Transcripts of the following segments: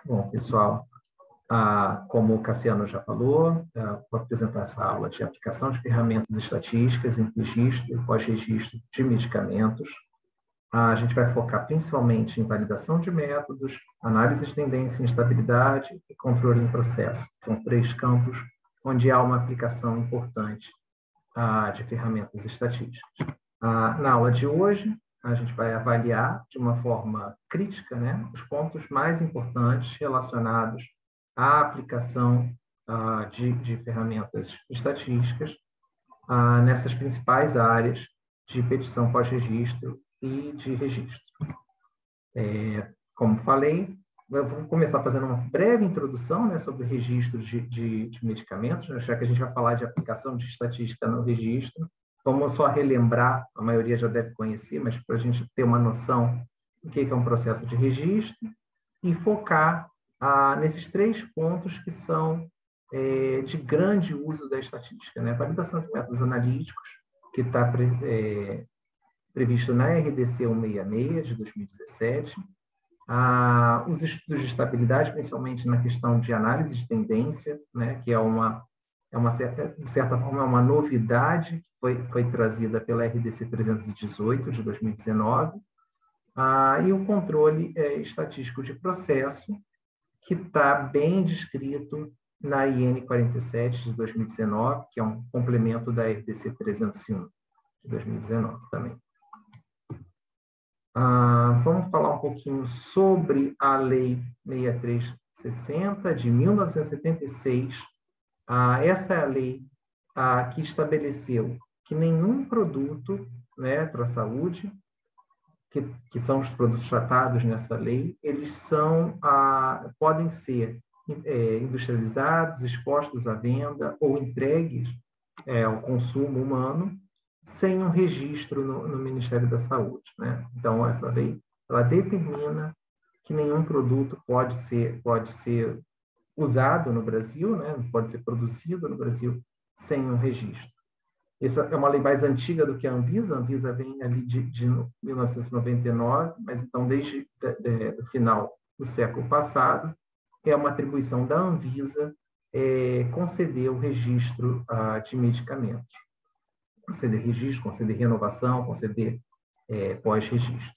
Bom, pessoal, como o Cassiano já falou, vou apresentar essa aula de aplicação de ferramentas estatísticas em registro e pós-registro de medicamentos. A gente vai focar principalmente em validação de métodos, análise de tendência em estabilidade e controle em processo. São três campos onde há uma aplicação importante de ferramentas estatísticas. Na aula de hoje, a gente vai avaliar de uma forma crítica, né, os pontos mais importantes relacionados à aplicação de ferramentas estatísticas nessas principais áreas de petição pós-registro e de registro. Como falei, eu vou começar fazendo uma breve introdução, né, sobre registro de medicamentos, né, já que a gente vai falar de aplicação de estatística no registro. Vamos só relembrar, a maioria já deve conhecer, mas para a gente ter uma noção do que é um processo de registro, e focar nesses três pontos que são de grande uso da estatística, né? Validação de métodos analíticos, que está previsto na RDC 166 de 2017, os estudos de estabilidade, principalmente na questão de análise de tendência, né? Que de certa forma, uma novidade que foi trazida pela RDC 318 de 2019, e o controle estatístico de processo, que está bem descrito na IN 47 de 2019, que é um complemento da RDC 301 de 2019 também. Vamos falar um pouquinho sobre a Lei 6360 de 1976. Essa é a lei que estabeleceu que nenhum produto, né, para a saúde, que são os produtos tratados nessa lei, eles podem ser industrializados, expostos à venda ou entregues ao consumo humano sem um registro no Ministério da Saúde, né? Então, essa lei ela determina que nenhum produto pode ser usado no Brasil, né? Pode ser produzido no Brasil sem um registro. Isso é uma lei mais antiga do que a Anvisa. A Anvisa vem ali de 1999, mas então desde o final do século passado é uma atribuição da Anvisa conceder o registro de medicamentos. Conceder registro, conceder renovação, conceder pós-registro.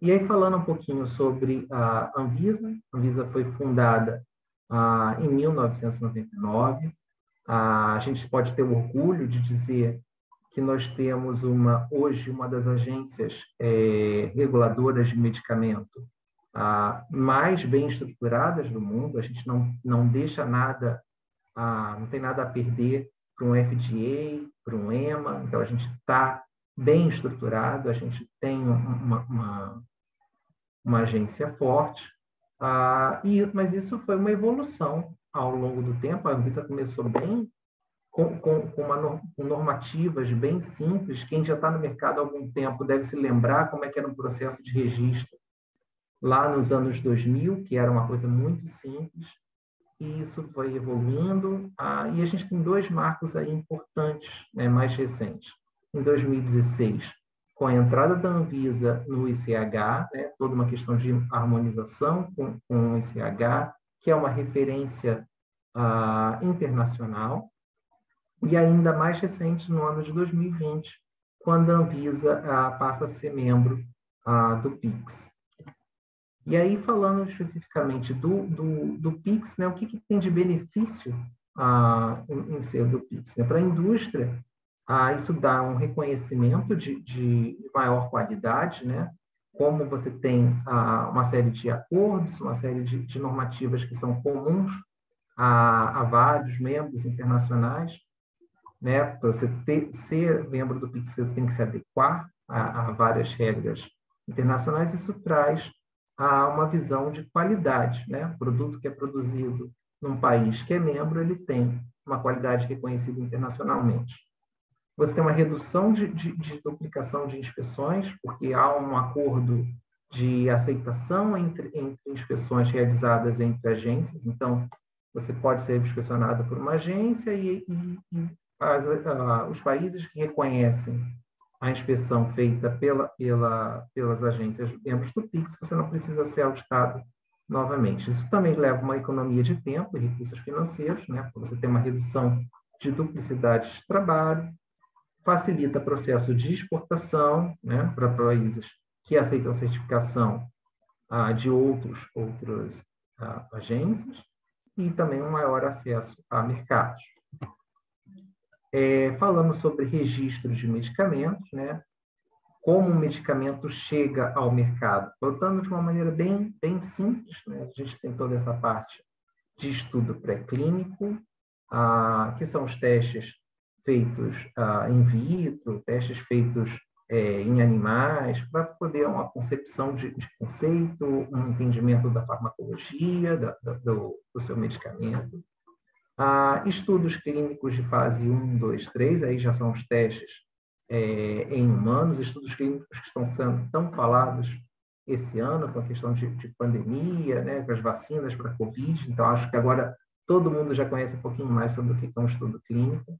E aí, falando um pouquinho sobre a Anvisa foi fundada em 1999. A gente pode ter orgulho de dizer que nós temos hoje uma das agências reguladoras de medicamento mais bem estruturadas do mundo. A gente não deixa nada, não tem nada a perder para um FDA, para um EMA. Então, a gente está bem estruturado, a gente tem uma agência forte, mas isso foi uma evolução ao longo do tempo. A Anvisa começou bem, com normativas bem simples. Quem já está no mercado há algum tempo deve se lembrar como é que era um processo de registro lá nos anos 2000, que era uma coisa muito simples, e isso foi evoluindo. E a gente tem dois marcos aí importantes, né, mais recentes. Em 2016, com a entrada da Anvisa no ICH, né, toda uma questão de harmonização com o ICH, que é uma referência internacional, e ainda mais recente, no ano de 2020, quando a Anvisa passa a ser membro do PIX. E aí, falando especificamente do PIX, né, o que tem de benefício em ser do PIX? Né? Para a indústria, isso dá um reconhecimento de maior qualidade, né? Como você tem uma série de acordos, uma série de normativas que são comuns a vários membros internacionais, né? Para você ser membro do PIX, você tem que se adequar a várias regras internacionais. Isso traz uma visão de qualidade, né? O produto que é produzido num país que é membro, ele tem uma qualidade reconhecida internacionalmente. Você tem uma redução de duplicação de inspeções, porque há um acordo de aceitação entre inspeções realizadas entre agências. Então, você pode ser inspecionado por uma agência e os países que reconhecem a inspeção feita pelas agências membros do PIX, você não precisa ser auditado novamente. Isso também leva a uma economia de tempo e recursos financeiros, né? Você tem uma redução de duplicidades de trabalho, facilita o processo de exportação, né, para países que aceitam certificação de outras agências, e também um maior acesso a mercados. Falamos sobre registro de medicamentos, né? Como o medicamento chega ao mercado. Voltando de uma maneira bem simples, né? A gente tem toda essa parte de estudo pré-clínico, que são os testes feitos in vitro, testes feitos em animais, para poder uma concepção de conceito, um entendimento da farmacologia do seu medicamento. Estudos clínicos de fase 1, 2, 3, aí já são os testes em humanos, estudos clínicos que estão sendo tão falados esse ano, com a questão de pandemia, né, com as vacinas para a Covid. Então, acho que agora todo mundo já conhece um pouquinho mais sobre o que é um estudo clínico.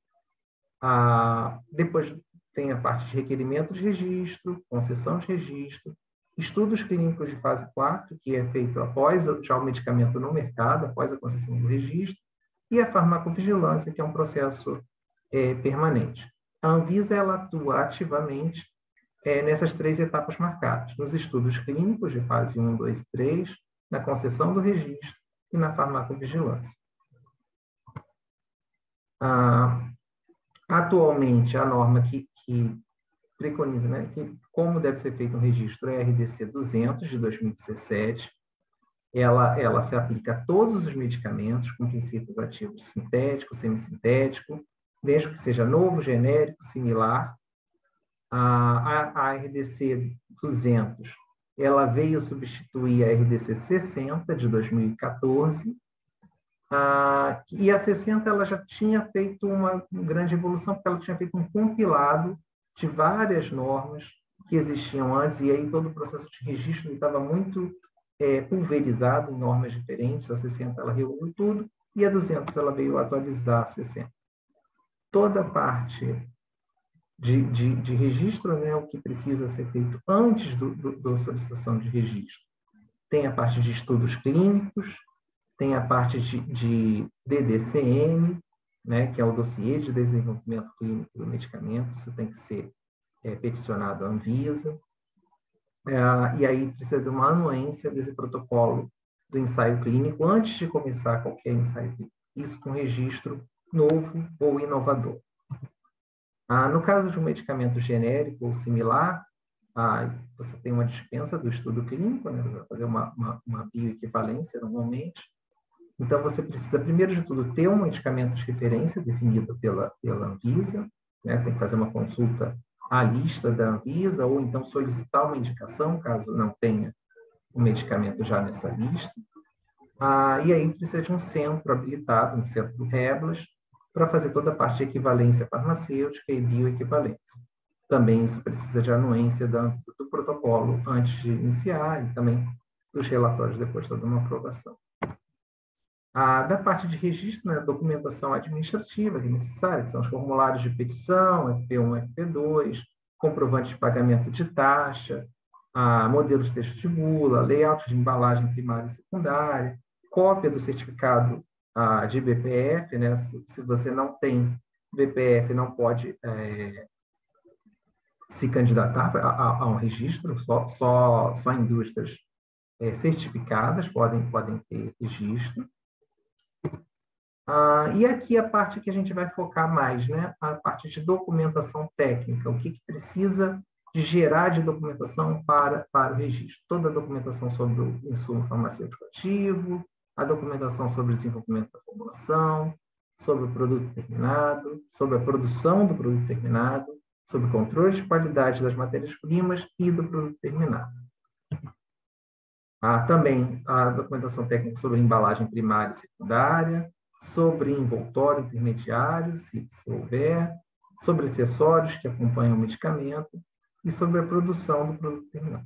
Depois tem a parte de requerimento de registro, concessão de registro, estudos clínicos de fase 4, que é feito após já o medicamento no mercado, após a concessão do registro, e a farmacovigilância, que é um processo permanente. A Anvisa ela atua ativamente nessas 3 etapas marcadas, nos estudos clínicos de fase 1, 2 e 3, na concessão do registro e na farmacovigilância. Atualmente, a norma que preconiza, né, que como deve ser feito um registro é a RDC 200, de 2017. Ela se aplica a todos os medicamentos com princípios ativos sintético, semissintético, desde que seja novo, genérico, similar. A RDC 200, ela veio substituir a RDC 60, de 2014, e a 60 ela já tinha feito uma grande evolução, porque ela tinha feito um compilado de várias normas que existiam antes, e aí todo o processo de registro estava muito pulverizado em normas diferentes. A 60 ela reuniu tudo, e a 200 ela veio atualizar a 60. Toda a parte de registro, né, o que precisa ser feito antes da solicitação de registro. Tem a parte de estudos clínicos, tem a parte de DDCM, né, que é o dossiê de desenvolvimento clínico do medicamento. Isso tem que ser peticionado à Anvisa. E aí precisa de uma anuência desse protocolo do ensaio clínico antes de começar qualquer ensaio clínico. Isso com registro novo ou inovador. No caso de um medicamento genérico ou similar, você tem uma dispensa do estudo clínico, né? Você vai fazer uma bioequivalência normalmente. Então, você precisa, primeiro de tudo, ter um medicamento de referência definido pela Anvisa, né? Tem que fazer uma consulta à lista da Anvisa, ou então solicitar uma indicação, caso não tenha o medicamento já nessa lista. E aí precisa de um centro habilitado, um centro REBLAS, para fazer toda a parte de equivalência farmacêutica e bioequivalência. Também isso precisa de anuência do protocolo antes de iniciar, e também dos relatórios depois de toda uma aprovação. Da parte de registro, né, documentação administrativa que é necessária, que são os formulários de petição, FP1, FP2, comprovante de pagamento de taxa, modelo de texto de bula, layout de embalagem primária e secundária, cópia do certificado de BPF, né? Se você não tem BPF, não pode se candidatar a um registro, só indústrias certificadas podem ter registro. E aqui a parte que a gente vai focar mais, né? A parte de documentação técnica, o que precisa de gerar de documentação para o registro. Toda a documentação sobre o insumo farmacêutico ativo, a documentação sobre o desenvolvimento da formulação, sobre o produto terminado, sobre a produção do produto terminado, sobre o controle de qualidade das matérias-primas e do produto terminado. Também a documentação técnica sobre embalagem primária e secundária, sobre envoltório intermediário, se houver, sobre acessórios que acompanham o medicamento e sobre a produção do produto terminado.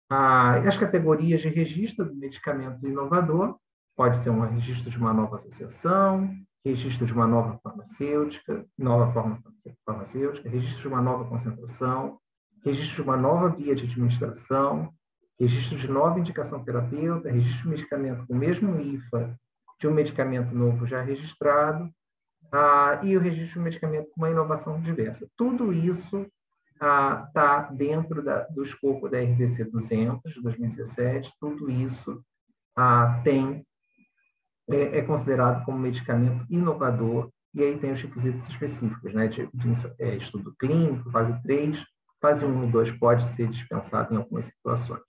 As categorias de registro do medicamento inovador pode ser um registro de uma nova associação, registro de uma nova forma farmacêutica, registro de uma nova concentração, registro de uma nova via de administração, registro de nova indicação terapêutica, registro de medicamento com o mesmo IFA de um medicamento novo já registrado, e o registro de um medicamento com uma inovação diversa. Tudo isso está dentro do escopo da RDC 200, de 2017, tudo isso é considerado como medicamento inovador, e aí tem os requisitos específicos, né, de estudo clínico, fase 3, fase 1 e 2 pode ser dispensado em algumas situações.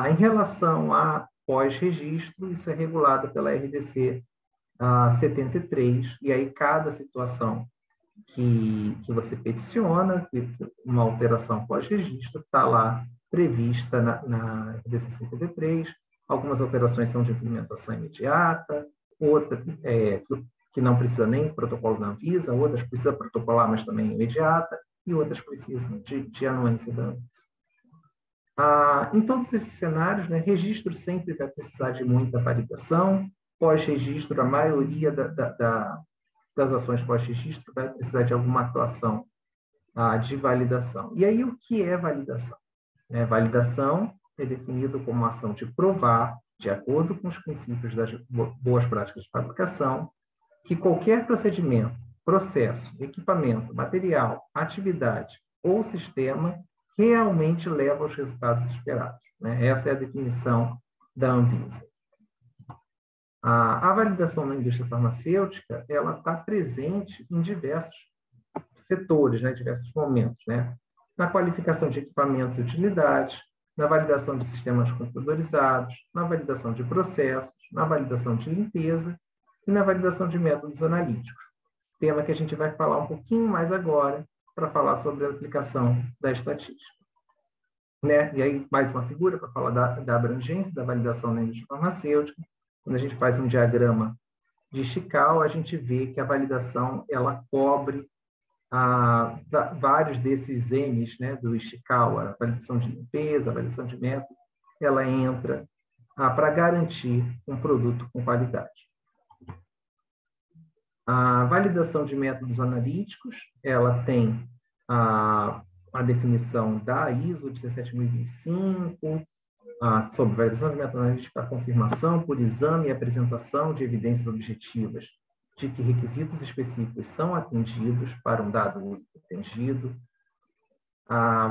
Em relação a pós-registro, isso é regulado pela RDC 73, e aí cada situação que você peticiona, uma alteração pós-registro, está lá prevista na RDC 73. Algumas alterações são de implementação imediata, outras que não precisa nem protocolo da Anvisa, outras precisa protocolar, mas também imediata, e outras precisam de anuência da Anvisa. Em todos esses cenários, né, registro sempre vai precisar de muita validação. Pós-registro, a maioria das ações pós-registro vai precisar de alguma atuação de validação. E aí, o que é validação? Validação é definido como a ação de provar, de acordo com os princípios das boas práticas de fabricação, que qualquer procedimento, processo, equipamento, material, atividade ou sistema realmente leva aos resultados esperados. Essa é a definição da Anvisa. A validação na indústria farmacêutica ela está presente em diversos setores, diversos momentos, na qualificação de equipamentos e utilidades, na validação de sistemas computadorizados, na validação de processos, na validação de limpeza e na validação de métodos analíticos. Tema que a gente vai falar um pouquinho mais agora para falar sobre a aplicação da estatística. E aí, mais uma figura para falar da abrangência da validação na indústria farmacêutica. Quando a gente faz um diagrama de Ishikawa, a gente vê que a validação ela cobre vários desses M's, do Ishikawa, a validação de limpeza, a validação de método, ela entra para garantir um produto com qualidade. A validação de métodos analíticos, ela tem a definição da ISO 17025, sobre validação de método analítico para confirmação por exame e apresentação de evidências objetivas de que requisitos específicos são atendidos para um dado uso pretendido, a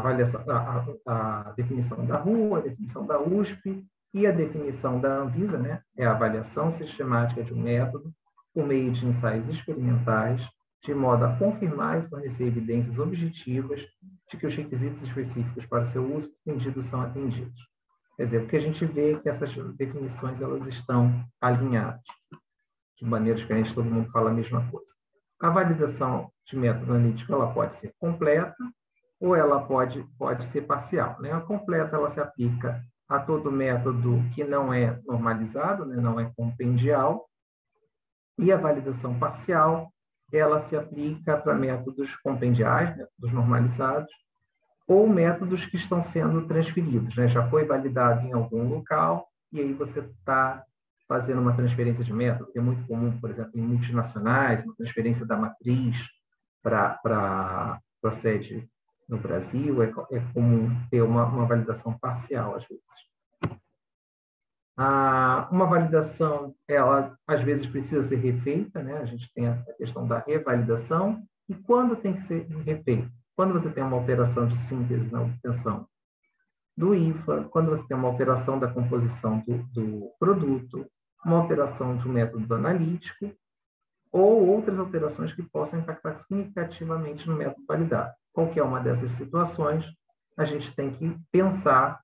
definição da RUA, a definição da USP e a definição da Anvisa, é a avaliação sistemática de um método por meio de ensaios experimentais, de modo a confirmar e fornecer evidências objetivas de que os requisitos específicos para seu uso pretendido são atendidos. Quer dizer, o que a gente vê é que essas definições elas estão alinhadas. De maneira diferente, todo mundo fala a mesma coisa. A validação de método analítico ela pode ser completa ou ela pode ser parcial. A completa ela se aplica a todo método que não é normalizado, não é compendial, e a validação parcial ela se aplica para métodos compendiais, métodos normalizados, ou métodos que estão sendo transferidos. Já foi validado em algum local e aí você está fazendo uma transferência de método, que é muito comum, por exemplo, em multinacionais, uma transferência da matriz para a sede no Brasil, é comum ter uma validação parcial, às vezes. Uma validação, ela às vezes precisa ser refeita, a gente tem a questão da revalidação, e quando tem que ser refeito? Quando você tem uma alteração de síntese na obtenção do IFA, quando você tem uma alteração da composição do produto, uma alteração de um método analítico, ou outras alterações que possam impactar significativamente no método validado. Qualquer uma dessas situações, a gente tem que pensar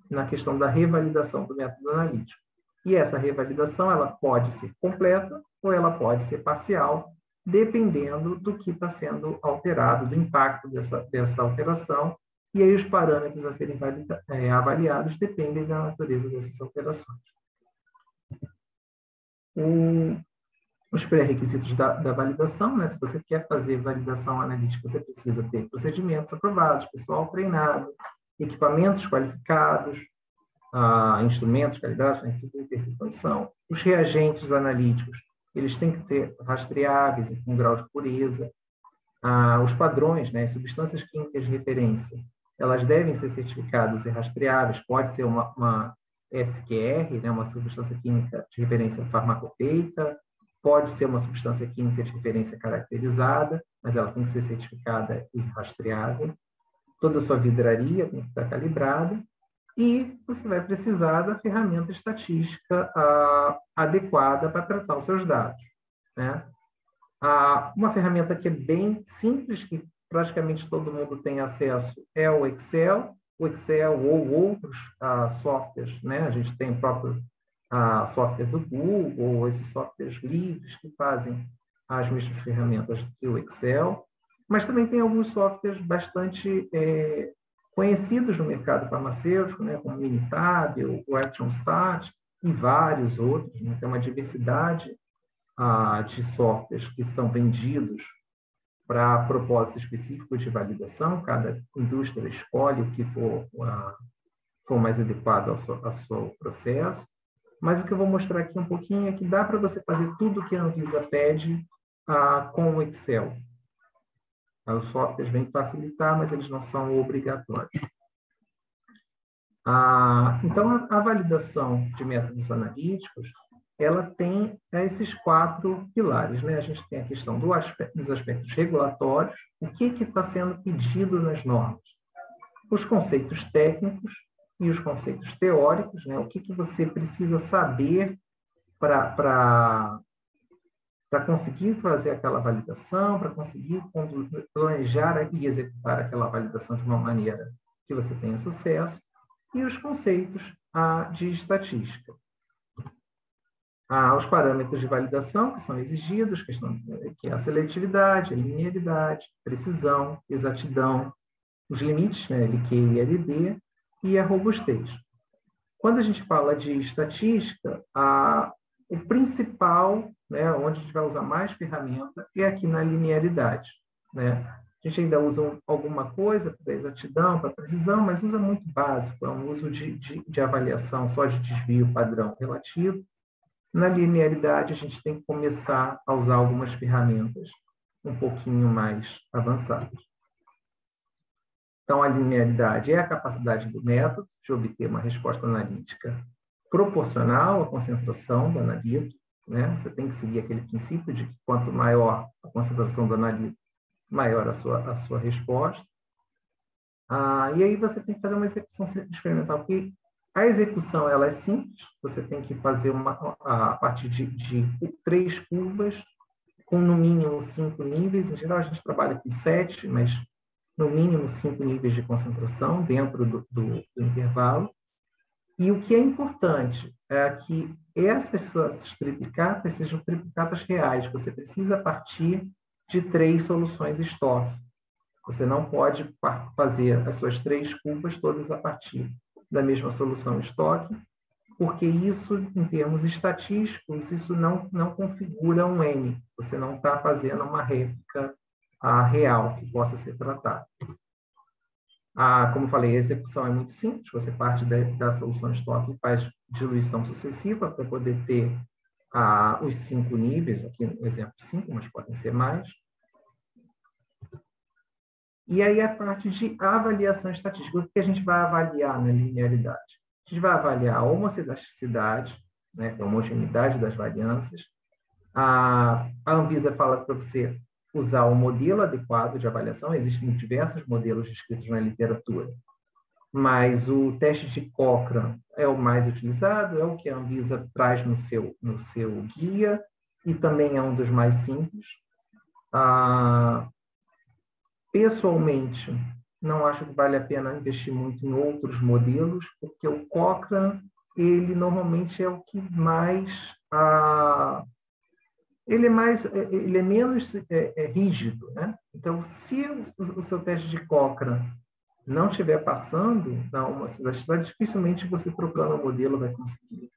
na questão da revalidação do método analítico. E essa revalidação ela pode ser completa ou ela pode ser parcial, dependendo do que está sendo alterado, do impacto dessa alteração, e aí os parâmetros a serem avaliados dependem da natureza dessas alterações. Os pré-requisitos da validação, se você quer fazer validação analítica, você precisa ter procedimentos aprovados, pessoal treinado, equipamentos qualificados, instrumentos qualificados, tudo em perfeita condição. Os reagentes analíticos, eles têm que ser rastreáveis e com grau de pureza. Os padrões, substâncias químicas de referência, elas devem ser certificadas e rastreáveis, pode ser uma SQR, né, uma substância química de referência farmacopeica, pode ser uma substância química de referência caracterizada, mas ela tem que ser certificada e rastreável. Toda a sua vidraria tem que estar calibrada e você vai precisar da ferramenta estatística adequada para tratar os seus dados, né? Uma ferramenta que é bem simples, que praticamente todo mundo tem acesso, é o Excel ou outros softwares, né? A gente tem o próprio software do Google, ou esses softwares livres que fazem as mesmas ferramentas que o Excel, mas também tem alguns softwares bastante conhecidos no mercado farmacêutico, né? Como o Minitab, o ActionStat e vários outros, né? Tem uma diversidade de softwares que são vendidos para propósito específico de validação. Cada indústria escolhe o que for mais adequado ao seu processo. Mas o que eu vou mostrar aqui um pouquinho é que dá para você fazer tudo o que a Anvisa pede com o Excel. Os softwares vêm facilitar, mas eles não são obrigatórios. Então, a validação de métodos analíticos, ela tem esses 4 pilares, né? A gente tem a questão dos aspectos regulatórios, o que está sendo pedido nas normas, os conceitos técnicos e os conceitos teóricos, né? O que você precisa saber para conseguir fazer aquela validação, para conseguir planejar e executar aquela validação de uma maneira que você tenha sucesso, e os conceitos de estatística. Os parâmetros de validação que são exigidos, que é a seletividade, a linearidade, precisão, exatidão, os limites, né, LQ e LD, e a robustez. Quando a gente fala de estatística, o principal, né, onde a gente vai usar mais ferramenta, é aqui na linearidade, né? A gente ainda usa alguma coisa para exatidão, para precisão, mas usa muito básico, é um uso de avaliação só de desvio padrão relativo. Na linearidade, a gente tem que começar a usar algumas ferramentas um pouquinho mais avançadas. Então, a linearidade é a capacidade do método de obter uma resposta analítica proporcional à concentração do analito, né? Você tem que seguir aquele princípio de que quanto maior a concentração do analito, maior a sua resposta. E aí você tem que fazer uma execução experimental, porque a execução ela é simples, você tem que fazer a partir de 3 curvas, com no mínimo 5 níveis. Em geral, a gente trabalha com 7, mas no mínimo 5 níveis de concentração dentro do intervalo. E o que é importante é que essas suas triplicatas sejam triplicatas reais. Você precisa partir de 3 soluções estoque. Você não pode fazer as suas 3 curvas todas a partir da mesma solução estoque, porque isso, em termos estatísticos, isso não configura um N. Você não está fazendo uma réplica real que possa ser tratada. Como falei, a execução é muito simples. Você parte da solução estoque e faz diluição sucessiva para poder ter os 5 níveis, aqui no exemplo 5, mas podem ser mais. E aí a parte de avaliação estatística. O que a gente vai avaliar na linearidade? A gente vai avaliar a homocidasticidade, né, que é a homogeneidade das variâncias. A Anvisa fala para você usar o modelo adequado de avaliação. Existem diversos modelos descritos na literatura, mas o teste de Cochrane é o mais utilizado, é o que a Anvisa traz no seu guia, e também é um dos mais simples. Pessoalmente, não acho que vale a pena investir muito em outros modelos, porque o Cochrane, ele normalmente é o que mais... ele é menos rígido, né? Então, se o seu teste de Cochrane não estiver passando na homocidasticidade, dificilmente você procurando um modelo vai conseguir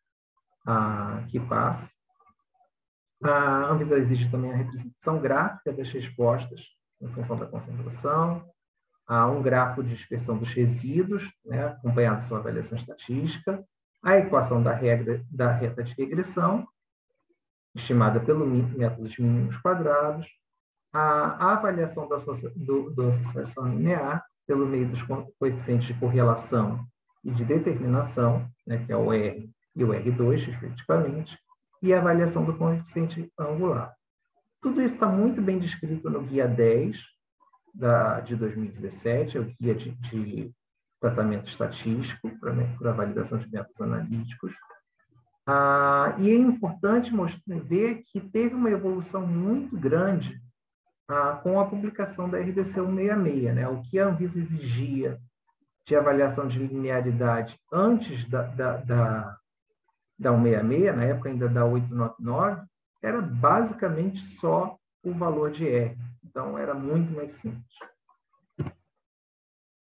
que passe. A Anvisa exige também a representação gráfica das respostas em função da concentração, um gráfico de dispersão dos resíduos, né, acompanhado de sua avaliação estatística, a equação da reta de regressão, estimada pelo método de mínimos quadrados, a avaliação da associação linear pelo meio dos coeficientes de correlação e de determinação, né, que é o R e o R2, respectivamente, e a avaliação do coeficiente angular. Tudo isso está muito bem descrito no Guia 10, de 2017, é o Guia de Tratamento Estatístico para validação de métodos analíticos. E é importante ver que teve uma evolução muito grande com a publicação da RDC 166, né? O que a Anvisa exigia de avaliação de linearidade antes da 166, na época ainda da 899, era basicamente só o valor de R. Então, era muito mais simples.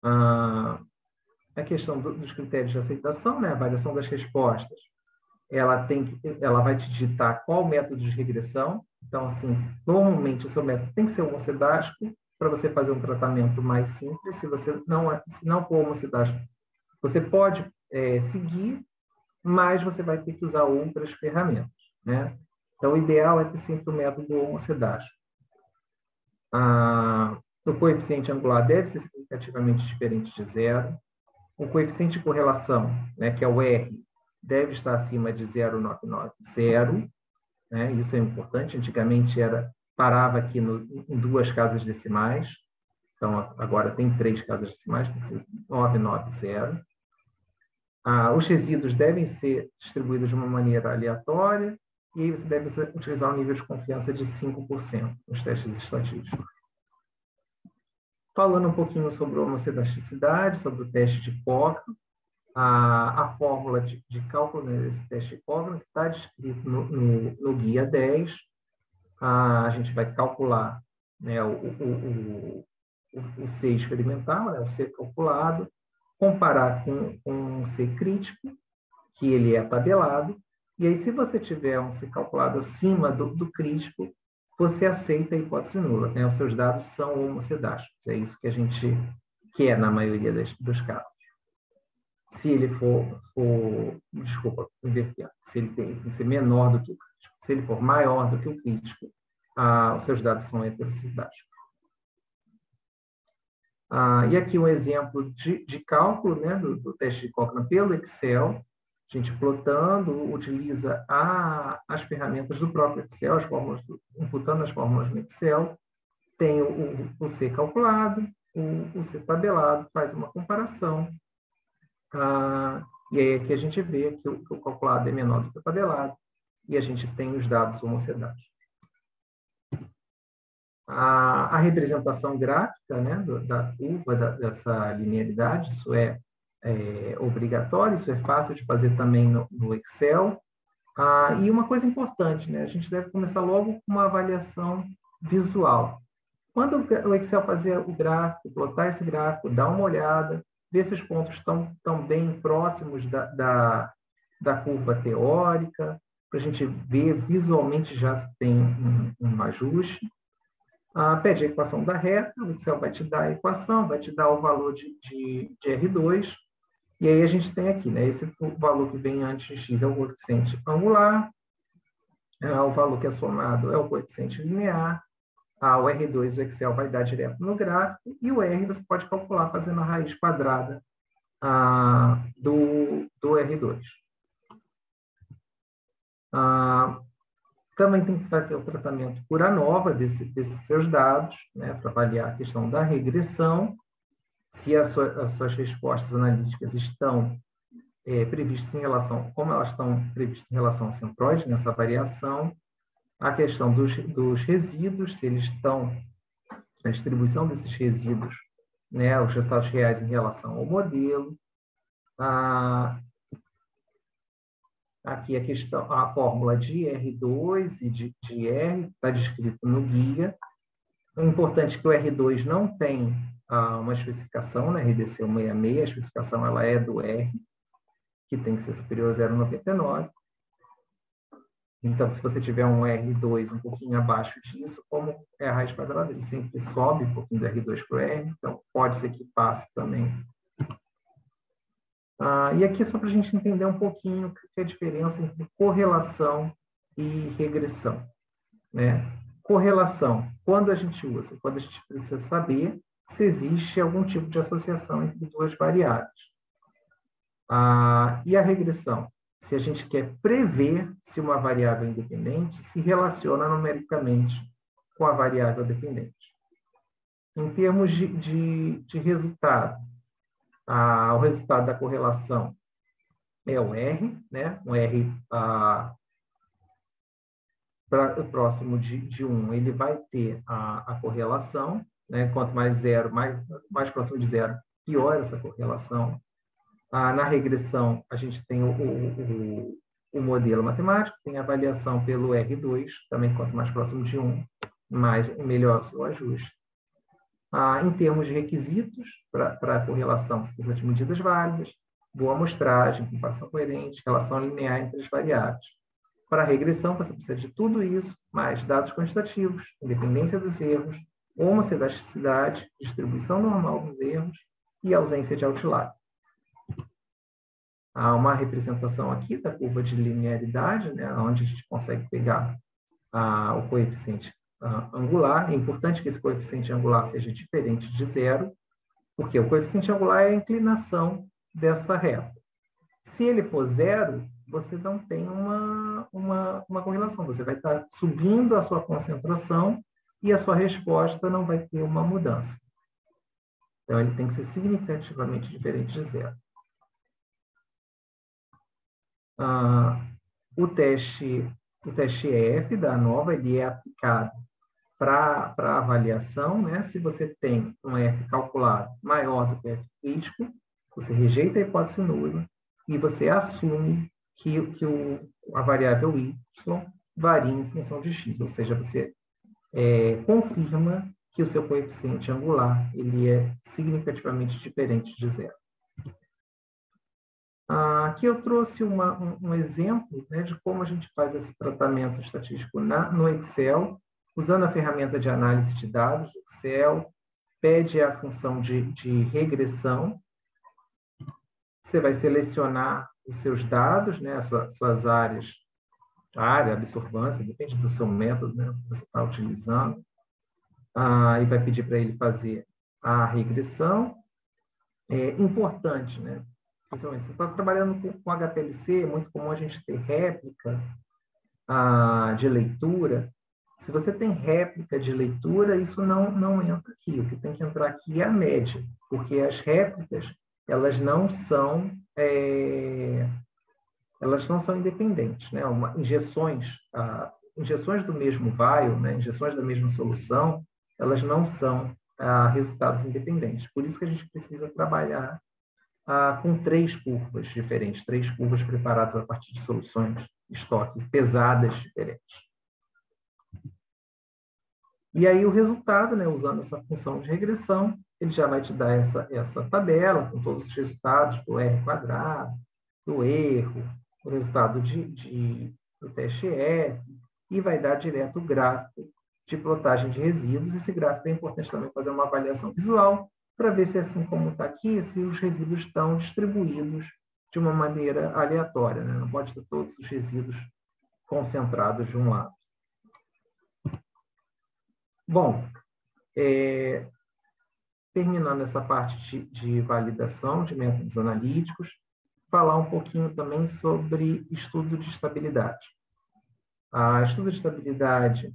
A questão dos critérios de aceitação, né? A avaliação das respostas, ela vai te digitar qual método de regressão. Então, assim, normalmente o seu método tem que ser homocedástico para você fazer um tratamento mais simples. Se não for homocedástico, você pode seguir, mas você vai ter que usar outras ferramentas, né? Então, o ideal é ter sempre o método homocedástico. O coeficiente angular deve ser significativamente diferente de zero. O coeficiente de correlação, né, que é o R, deve estar acima de 0,990, né? Isso é importante. Antigamente parava aqui em 2 casas decimais, então agora tem 3 casas decimais, tem que ser 990. Os resíduos devem ser distribuídos de uma maneira aleatória, e aí você deve utilizar um nível de confiança de 5% nos testes estatísticos. Falando um pouquinho sobre a homocedasticidade, sobre o teste de Cochrane, a fórmula de cálculo desse teste de Cochrane está descrito no Guia 10. A gente vai calcular, né, o C experimental, né, o C calculado, comparar com um C crítico, que ele é tabelado, e aí, se você tiver um C calculado acima do crítico, você aceita a hipótese nula, né? Os seus dados são homocedásticos. É isso que a gente quer na maioria dos casos. Se ele desculpa, invertendo, se ele tem que ser menor do que o crítico. Se ele for maior do que o crítico, os seus dados são heterocedásticos. E aqui um exemplo de cálculo, né, do teste de Cochrane pelo Excel. A gente plotando, utiliza as ferramentas do próprio Excel, imputando as fórmulas no Excel, tem o C calculado, o C tabelado, faz uma comparação, e aí aqui a gente vê que o calculado é menor do que o tabelado, e a gente tem os dados homocedáticos. A representação gráfica, né, da curva dessa linearidade, isso é obrigatório, isso é fácil de fazer também no Excel. E uma coisa importante, né, a gente deve começar logo com uma avaliação visual. Quando o Excel fazer o gráfico, plotar esse gráfico, dar uma olhada, ver se os pontos estão bem próximos da curva teórica, para a gente ver visualmente já se tem um ajuste. Pede a equação da reta, o Excel vai te dar a equação, vai te dar o valor de R2, e aí a gente tem aqui, né, esse valor que vem antes de x é o coeficiente angular, o valor que é somado é o coeficiente linear, o R2 o Excel vai dar direto no gráfico, e o R você pode calcular fazendo a raiz quadrada do R2. Também tem que fazer o tratamento por ANOVA desses seus dados, né, para avaliar a questão da regressão, se as suas respostas analíticas estão previstas em relação, como elas estão previstas em relação ao centroide, nessa variação, a questão dos resíduos, se eles estão, a distribuição desses resíduos, né, os resultados reais em relação ao modelo. Aqui a fórmula de R2 e de R está descrito no guia. O importante é que o R2 não tem uma especificação, né, RDC 166, a especificação ela é do R, que tem que ser superior a 0,99. Então, se você tiver um R2 um pouquinho abaixo disso, como é a raiz quadrada, ele sempre sobe um pouquinho do R2 para o R, então pode ser que passe também. E aqui só para a gente entender um pouquinho o que é a diferença entre correlação e regressão, né? Correlação, quando a gente usa? Quando a gente precisa saber se existe algum tipo de associação entre duas variáveis. E a regressão? Se a gente quer prever se uma variável independente se relaciona numericamente com a variável dependente. Em termos de resultado, o resultado da correlação é o R, né? Um R próximo de 1, ele vai ter a correlação, né? Quanto mais zero, mais próximo de zero, pior essa correlação. Na regressão, a gente tem o modelo matemático, tem a avaliação pelo R2, também quanto mais próximo de 1, melhor o seu ajuste. Em termos de requisitos para a correlação, você precisa de medidas válidas, boa amostragem, comparação coerente, relação linear entre as variáveis. Para a regressão, você precisa de tudo isso, mais dados quantitativos, independência dos erros, homocedaticidade, distribuição normal dos erros e ausência de outlier. Há uma representação aqui da curva de linearidade, né, onde a gente consegue pegar o coeficiente angular. É importante que esse coeficiente angular seja diferente de zero, porque o coeficiente angular é a inclinação dessa reta. Se ele for zero, você não tem uma correlação. Você vai estar subindo a sua concentração e a sua resposta não vai ter uma mudança. Então, ele tem que ser significativamente diferente de zero. O teste F da ANOVA, ele é aplicado para avaliação, né? Se você tem um F calculado maior do que o F crítico, você rejeita a hipótese nula e você assume que a variável y varia em função de x, ou seja, você confirma que o seu coeficiente angular ele é significativamente diferente de zero. Aqui eu trouxe um exemplo, né, de como a gente faz esse tratamento estatístico no Excel, usando a ferramenta de análise de dados do Excel, pede a função de regressão. Você vai selecionar os seus dados, né, as suas áreas, a área, a absorvância, depende do seu método, né, que você está utilizando, e vai pedir para ele fazer a regressão. É importante, né? Você está trabalhando com HPLC, é muito comum a gente ter réplica de leitura. Se você tem réplica de leitura, isso não entra aqui. O que tem que entrar aqui é a média, porque as réplicas elas não são independentes, né? Injeções do mesmo vial, né? Injeções da mesma solução, elas não são resultados independentes. Por isso que a gente precisa trabalhar com 3 curvas diferentes, 3 curvas preparadas a partir de soluções estoque pesadas diferentes. E aí o resultado, né, usando essa função de regressão, ele já vai te dar essa tabela com todos os resultados do R quadrado, do erro, o resultado do teste F, e vai dar direto o gráfico de plotagem de resíduos. Esse gráfico é importante também fazer uma avaliação visual, para ver se, assim como está aqui, se os resíduos estão distribuídos de uma maneira aleatória, né? Não pode ter todos os resíduos concentrados de um lado. Bom, terminando essa parte de validação de métodos analíticos, falar um pouquinho também sobre estudo de estabilidade. Estudo de estabilidade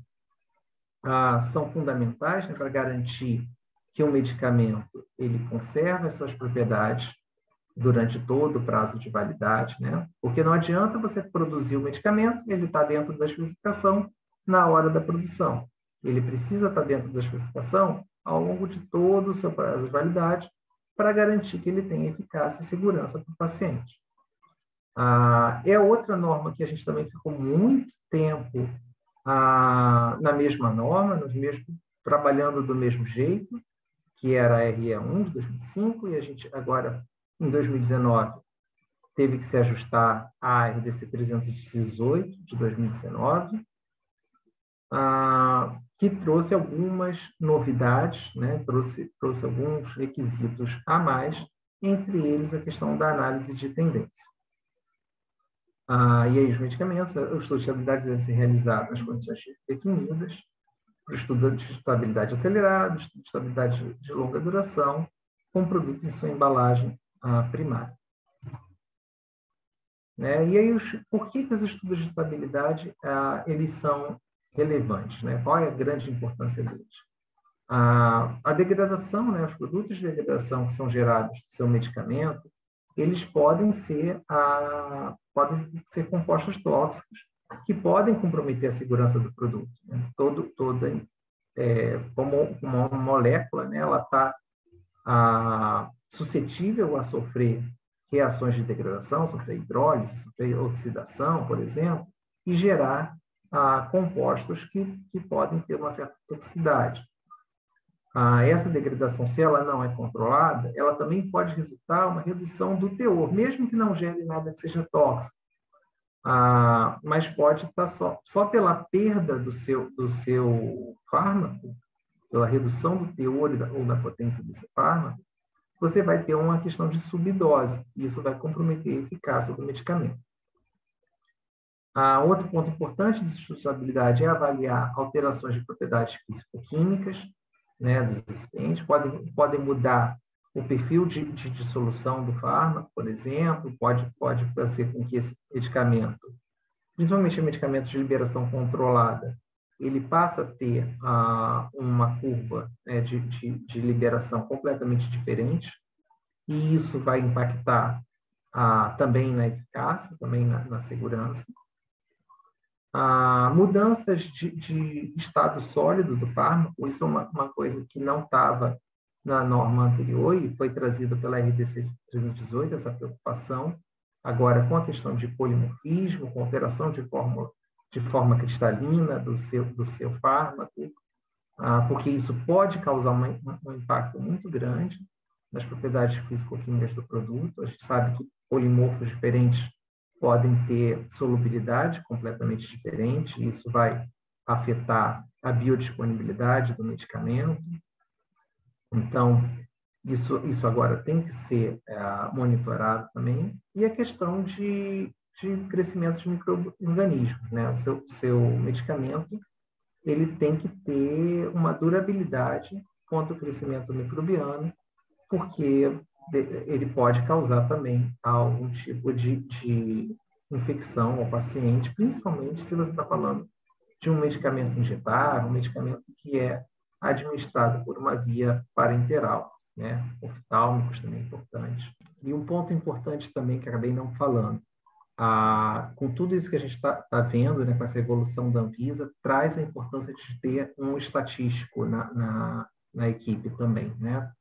são fundamentais, né, para garantir que o medicamento ele conserva as suas propriedades durante todo o prazo de validade, né? Porque não adianta você produzir o medicamento, ele está dentro da especificação na hora da produção. Ele precisa estar dentro da especificação ao longo de todo o seu prazo de validade para garantir que ele tenha eficácia e segurança para o paciente. É outra norma que a gente também ficou muito tempo na mesma norma, trabalhando do mesmo jeito, que era a RE1 de 2005, e a gente agora, em 2019, teve que se ajustar à RDC 318 de 2019, que trouxe algumas novidades, né? trouxe alguns requisitos a mais, entre eles a questão da análise de tendência. E aí os medicamentos, o estudo de estabilidade deve ser realizado nas condições definidas, para o estudo de estabilidade acelerada, estudo de estabilidade de longa duração, com produtos em sua embalagem primária. Né? E aí, por que os estudos de estabilidade eles são relevantes? Né? Qual é a grande importância deles? A degradação, né? Os produtos de degradação que são gerados do seu medicamento, eles podem ser compostos tóxicos que podem comprometer a segurança do produto. Né? Como uma molécula, né? Ela está suscetível a sofrer reações de degradação, sofrer hidrólise, sofrer oxidação, por exemplo, e gerar compostos que podem ter uma certa toxicidade. Essa degradação, se ela não é controlada, ela também pode resultar uma redução do teor, mesmo que não gere nada que seja tóxico. Mas pode estar só pela perda do seu fármaco, pela redução do teor ou da potência desse fármaco, você vai ter uma questão de subdose, e isso vai comprometer a eficácia do medicamento. Outro ponto importante de sustentabilidade é avaliar alterações de propriedades físico-químicas, né, dos recipientes, podem mudar o perfil de dissolução do fármaco, por exemplo, pode fazer com que esse medicamento, principalmente medicamentos de liberação controlada, ele passa a ter uma curva, né, de liberação completamente diferente, e isso vai impactar também na eficácia, também na segurança. Mudanças de estado sólido do fármaco, isso é uma coisa que não estava na norma anterior e foi trazida pela RDC 318, essa preocupação. Agora, com a questão de polimorfismo, com alteração de forma cristalina do seu fármaco, porque isso pode causar um impacto muito grande nas propriedades físico-químicas do produto. A gente sabe que polimorfos diferentes podem ter solubilidade completamente diferente, e isso vai afetar a biodisponibilidade do medicamento. Então, isso agora tem que ser monitorado também. E a questão de crescimento de micro-organismos, né? O seu medicamento ele tem que ter uma durabilidade contra o crescimento microbiano, porque ele pode causar também algum tipo de infecção ao paciente, principalmente se você está falando de um medicamento injetável, um medicamento que é administrado por uma via parenteral, né? Oftálmicos também é importante. E um ponto importante também que acabei não falando, com tudo isso que a gente está vendo, né, com essa evolução da Anvisa, traz a importância de ter um estatístico na equipe também, né?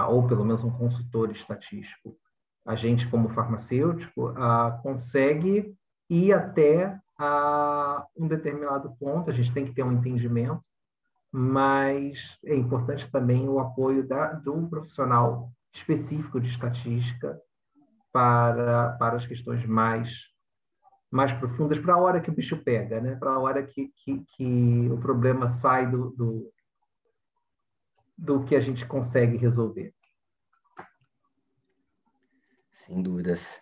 Ou pelo menos um consultor estatístico. A gente, como farmacêutico, consegue ir até um determinado ponto, a gente tem que ter um entendimento, mas é importante também o apoio do profissional específico de estatística para as questões mais profundas, para a hora que o bicho pega, né? Para a hora que o problema sai do que a gente consegue resolver. Sem dúvidas.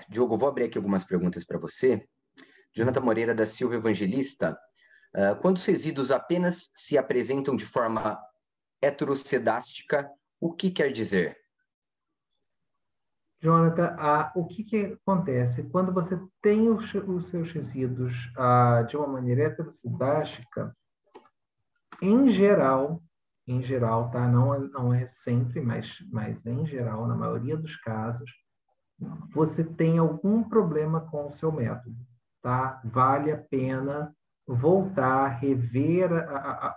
Diogo, vou abrir aqui algumas perguntas para você. Jonathan Moreira da Silva Evangelista. Quando os resíduos apenas se apresentam de forma heterocedástica, o que quer dizer? Jonathan, o que acontece? Quando você tem os seus resíduos de uma maneira heterocedástica, em geral, tá? Não é sempre, mas em geral, na maioria dos casos, você tem algum problema com o seu método, tá? Vale a pena voltar, rever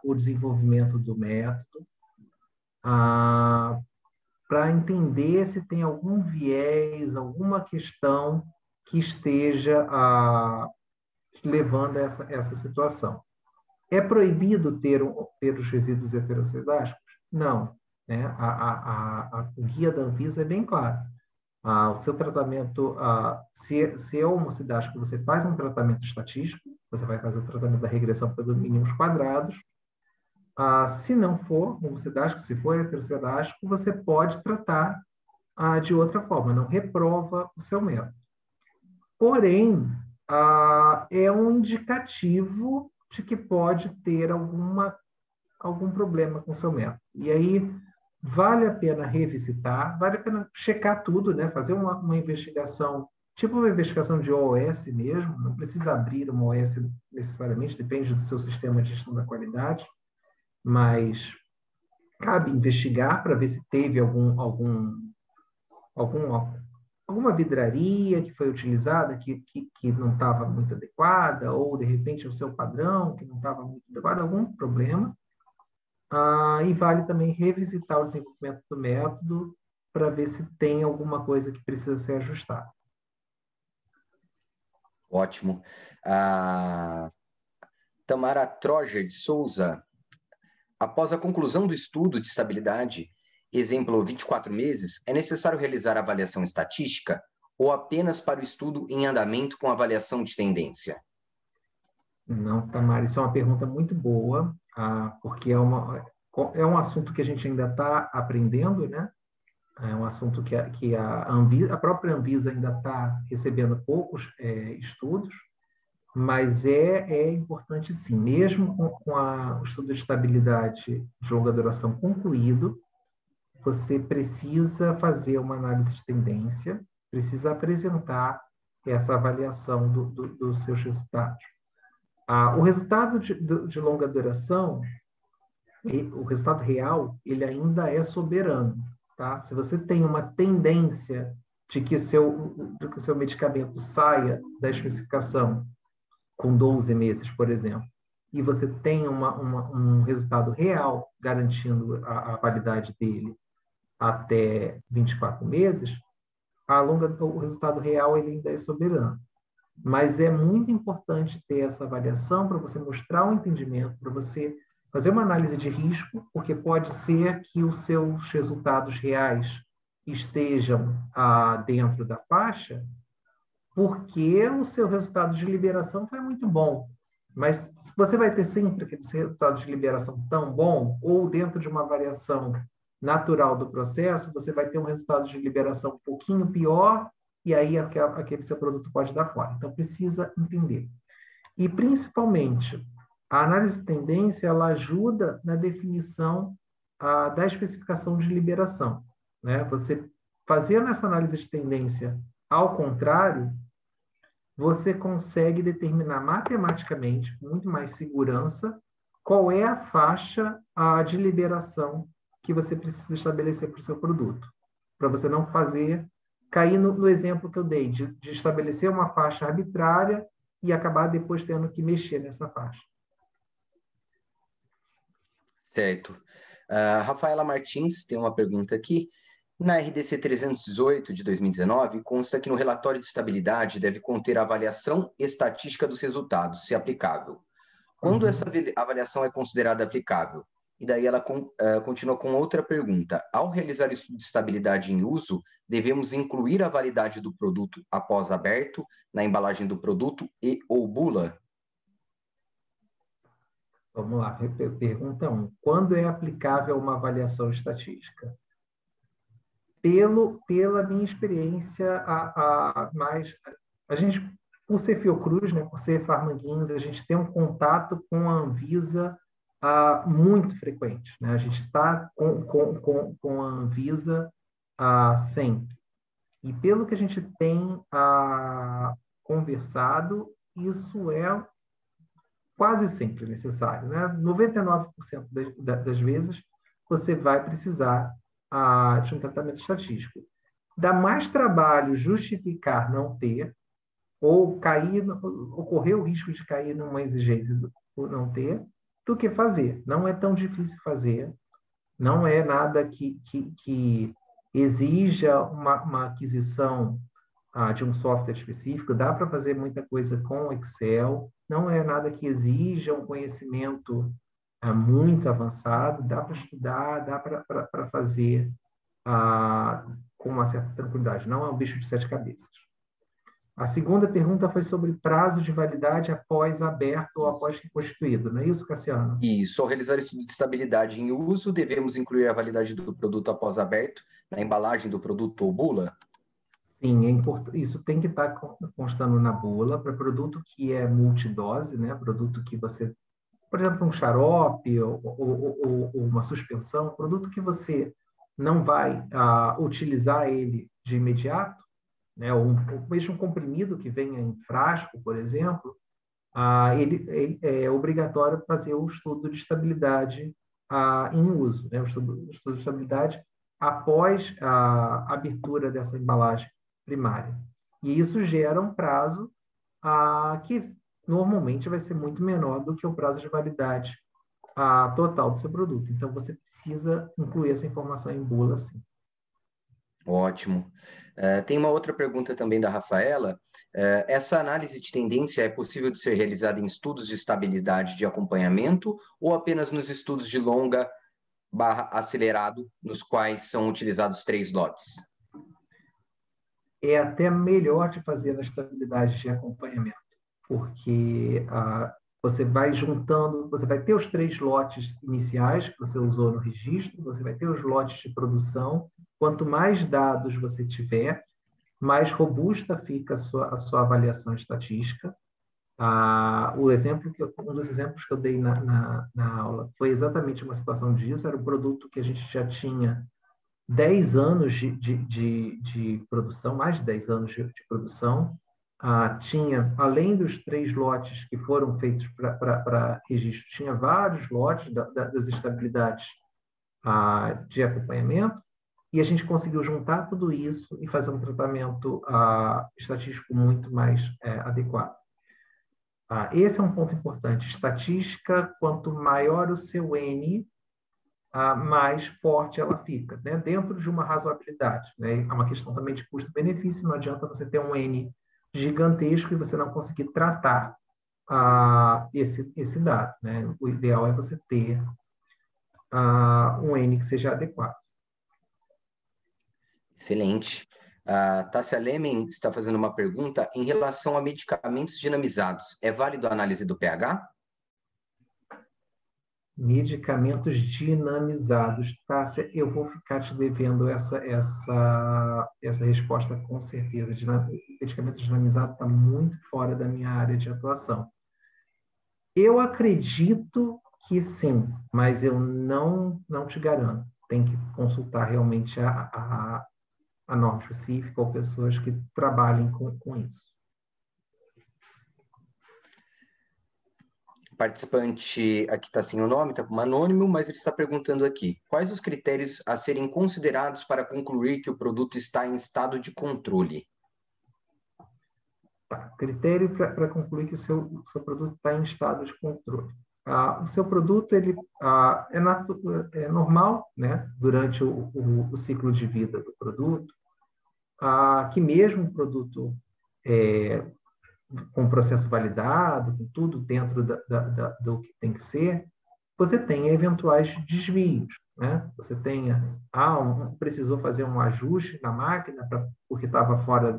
o desenvolvimento do método, para entender se tem algum viés, alguma questão que esteja levando a essa situação. É proibido ter os resíduos heterocedásticos? Não. Né? A guia da Anvisa é bem clara. O seu tratamento, se é homocidástico, você faz um tratamento estatístico, você vai fazer o tratamento da regressão pelos mínimos quadrados. Se não for homocidástico, se for heterocidástico, você pode tratar de outra forma, não reprova o seu método. Porém, é um indicativo de que pode ter algum problema com o seu método. E aí vale a pena revisitar, vale a pena checar tudo, né? Fazer uma investigação, tipo uma investigação de OS mesmo, não precisa abrir uma OS necessariamente, depende do seu sistema de gestão da qualidade, mas cabe investigar para ver se teve alguma vidraria que foi utilizada que não estava muito adequada, ou, de repente, o seu padrão que não estava muito adequado, algum problema. E vale também revisitar o desenvolvimento do método para ver se tem alguma coisa que precisa ser ajustada. Ótimo. A Tamara Troger de Souza, após a conclusão do estudo de estabilidade, exemplo 24 meses, é necessário realizar avaliação estatística ou apenas para o estudo em andamento com avaliação de tendência? Não, Tamara, isso é uma pergunta muito boa, porque é um assunto que a gente ainda está aprendendo, né? É um assunto que a própria Anvisa ainda está recebendo poucos estudos, mas é importante sim, mesmo com o estudo de estabilidade de longa duração concluído, você precisa fazer uma análise de tendência, precisa apresentar essa avaliação dos seus resultados. O resultado de longa duração, o resultado real, ele ainda é soberano. Tá? Se você tem uma de que o seu medicamento saia da especificação com 12 meses, por exemplo, e você tem um resultado real garantindo a validade dele até 24 meses, o resultado real ele ainda é soberano. Mas é muito importante ter essa avaliação para você mostrar o entendimento, para você fazer uma análise de risco, porque pode ser que os seus resultados reais estejam dentro da faixa, porque o seu resultado de liberação foi muito bom. Mas você vai ter sempre aquele resultado de liberação tão bom, ou dentro de uma variação natural do processo, você vai ter um resultado de liberação um pouquinho pior, e aí aquele seu produto pode dar fora. Então, precisa entender. E, principalmente, a análise de tendência, ela ajuda na definição da especificação de liberação. Né? Você fazendo essa análise de tendência ao contrário, você consegue determinar matematicamente, com muito mais segurança, qual é a faixa de liberação que você precisa estabelecer para o seu produto. Para você não cair no exemplo que eu dei, de estabelecer uma faixa arbitrária e acabar depois tendo que mexer nessa faixa. Certo. Rafaela Martins tem uma pergunta aqui. Na RDC 318 de 2019, consta que no relatório de estabilidade deve conter a avaliação estatística dos resultados, se aplicável. Quando essa avaliação é considerada aplicável? E daí ela continua com outra pergunta. Ao realizar o estudo de estabilidade em uso, devemos incluir a validade do produto após aberto na embalagem do produto e ou bula? Vamos lá, pergunta 1. Quando é aplicável uma avaliação estatística? Pela minha experiência, a gente, por ser Fiocruz, né, por ser Pharmanguinhos, a gente tem um contato com a Anvisa muito frequente. Né? A gente está com a Anvisa sempre. E pelo que a gente tem conversado, isso é quase sempre necessário. Né? 99% das vezes, você vai precisar de um tratamento estatístico. Dá mais trabalho justificar não ter, ou ocorrer o risco de cair numa exigência por não ter, do que fazer. Não é tão difícil fazer, não é nada que exija uma aquisição de um software específico, dá para fazer muita coisa com Excel, não é nada que exija um conhecimento muito avançado, dá para estudar, dá para fazer com uma certa tranquilidade. Não é um bicho de 7 cabeças. A segunda pergunta foi sobre prazo de validade após aberto ou após reconstituído. Não é isso, Cassiano? Isso. Ao realizar estudo de estabilidade em uso, devemos incluir a validade do produto após aberto na embalagem do produto ou bula? Sim, isso tem que estar constando na bula para produto que é multidose, né? Produto que você por exemplo, um xarope ou uma suspensão, um produto que você não vai utilizar ele de imediato, né? Ou mesmo um comprimido que venha em frasco, por exemplo, ele é obrigatório fazer o estudo de estabilidade em uso, né? O estudo de estabilidade após a abertura dessa embalagem primária. E isso gera um prazo que normalmente vai ser muito menor do que o prazo de validade total do seu produto. Então, você precisa incluir essa informação em bula, sim. Ótimo. Tem uma outra pergunta também da Rafaela. Essa análise de tendência é possível de ser realizada em estudos de estabilidade de acompanhamento ou apenas nos estudos de longa / acelerado, nos quais são utilizados 3 lotes? É até melhor de fazer na estabilidade de acompanhamento, porque você vai juntando, você vai ter os 3 lotes iniciais que você usou no registro, você vai ter os lotes de produção. Quanto mais dados você tiver, mais robusta fica a sua avaliação estatística. Um dos exemplos que eu dei na aula foi exatamente uma situação disso. Era um produto que a gente já tinha 10 anos de produção, mais de 10 anos de produção. Tinha, além dos 3 lotes que foram feitos para registro, tinha vários lotes das estabilidades de acompanhamento, e a gente conseguiu juntar tudo isso e fazer um tratamento estatístico muito mais adequado. Esse é um ponto importante. Estatística, quanto maior o seu N, mais forte ela fica, né? Dentro de uma razoabilidade, né? É uma questão também de custo-benefício. Não adianta você ter um N gigantesco e você não conseguir tratar esse dado, né? O ideal é você ter um N que seja adequado. Excelente. A Tássia Lemen está fazendo uma pergunta em relação a medicamentos dinamizados. É válido a análise do pH? Medicamentos dinamizados. Tássia, eu vou ficar te devendo essa resposta com certeza. Medicamento dinamizado está muito fora da minha área de atuação. Eu acredito que sim, mas eu não te garanto. Tem que consultar realmente a norma específica ou pessoas que trabalhem com isso. Participante aqui está sem o nome, está como anônimo, mas ele está perguntando aqui: quais os critérios a serem considerados para concluir que o produto está em estado de controle? Critério para concluir que o seu produto está em estado de controle. O seu produto ele é normal, né, durante o ciclo de vida do produto, que mesmo o produto com processo validado, com tudo dentro do que tem que ser, você tem eventuais desvios, né? Você precisou fazer um ajuste na máquina porque estava fora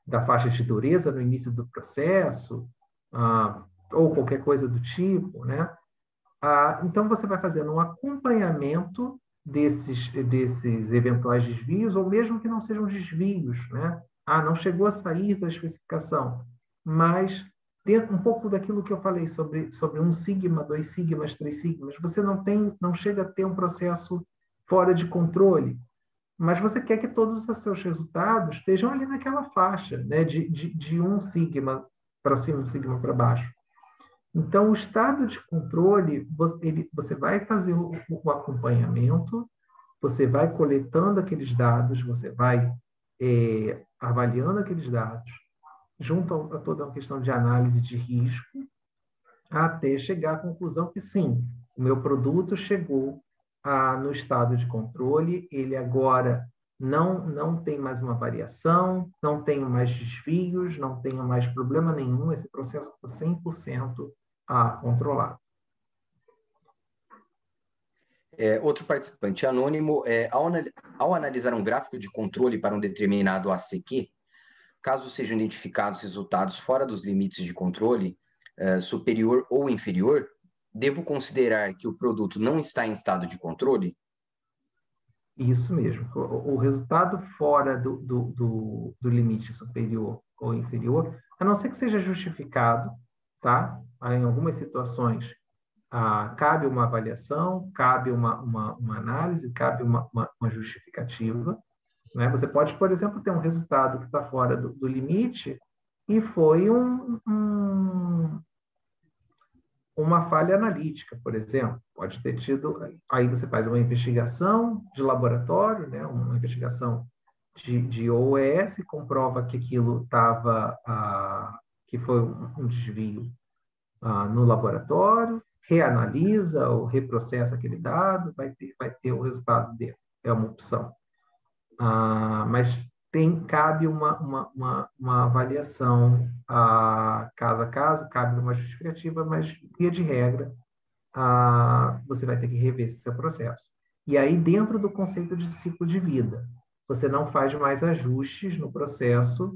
da faixa de dureza no início do processo, ou qualquer coisa do tipo, né? Então, você vai fazendo um acompanhamento desses eventuais desvios, ou mesmo que não sejam desvios, né? Não chegou a sair da especificação, mas dentro um pouco daquilo que eu falei sobre 1 sigma, 2 sigmas, 3 sigmas, você não chega a ter um processo fora de controle, mas você quer que todos os seus resultados estejam ali naquela faixa, né? de 1 sigma para cima, 1 sigma para baixo. Então, o estado de controle, você vai fazer o acompanhamento, você vai coletando aqueles dados, você vai avaliando aqueles dados, junto a toda uma questão de análise de risco, até chegar à conclusão que sim, o meu produto chegou no estado de controle, ele agora não tem mais uma variação, não tenho mais desvios, não tenho mais problema nenhum, esse processo está 100% controlado. Outro participante anônimo, ao analisar um gráfico de controle para um determinado ACQ, caso sejam identificados resultados fora dos limites de controle, superior ou inferior, devo considerar que o produto não está em estado de controle? Isso mesmo. O resultado fora do limite superior ou inferior, a não ser que seja justificado, tá? Em algumas situações, cabe uma avaliação, cabe uma análise, cabe uma justificativa, né? Você pode, por exemplo, ter um resultado que está fora do limite e foi uma falha analítica, por exemplo. Pode ter tido. Aí você faz uma investigação de laboratório, né? Uma investigação de OES, comprova que aquilo estava. Que foi um desvio no laboratório, reanalisa ou reprocessa aquele dado, vai ter o resultado dele. É uma opção. Mas cabe uma avaliação caso a caso, cabe uma justificativa, mas, via de regra, você vai ter que rever esse seu processo. E aí, dentro do conceito de ciclo de vida, você não faz mais ajustes no processo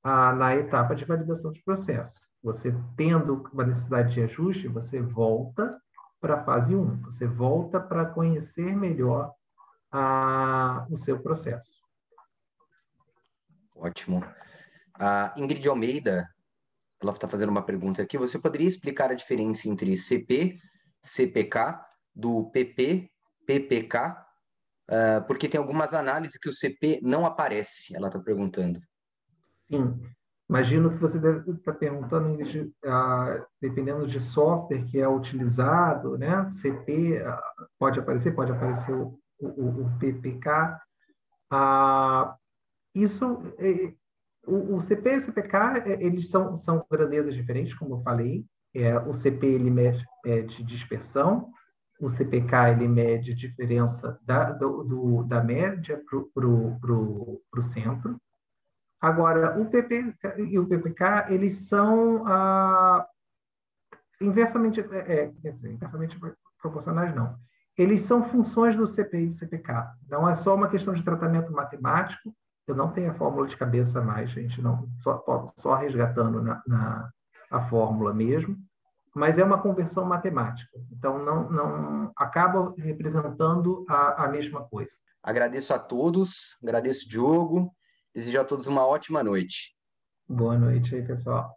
na etapa de validação de processo. Você, tendo uma necessidade de ajuste, você volta para a fase 1, você volta para conhecer melhor o seu processo. Ótimo. A Ingrid Almeida, ela está fazendo uma pergunta aqui. Você poderia explicar a diferença entre CP, CPK, do PP, PPK? Porque tem algumas análises que o CP não aparece, ela está perguntando. Sim. Imagino que você deve estar perguntando, dependendo de software que é utilizado, né? CP pode aparecer o PPK. O CP e o CPK, eles são grandezas diferentes, como eu falei. O CP ele mede dispersão, o CPK ele mede a diferença da média para o centro. Agora, o PP e o PPK, eles são inversamente proporcionais, não. Eles são funções do CP e do CPK. Não é só uma questão de tratamento matemático. Eu não tenho a fórmula de cabeça mais, a gente não só resgatando a fórmula mesmo, mas é uma conversão matemática. Então, não acaba representando a mesma coisa. Agradeço a todos, agradeço, Diogo. Desejo a todos uma ótima noite. Boa noite aí, pessoal.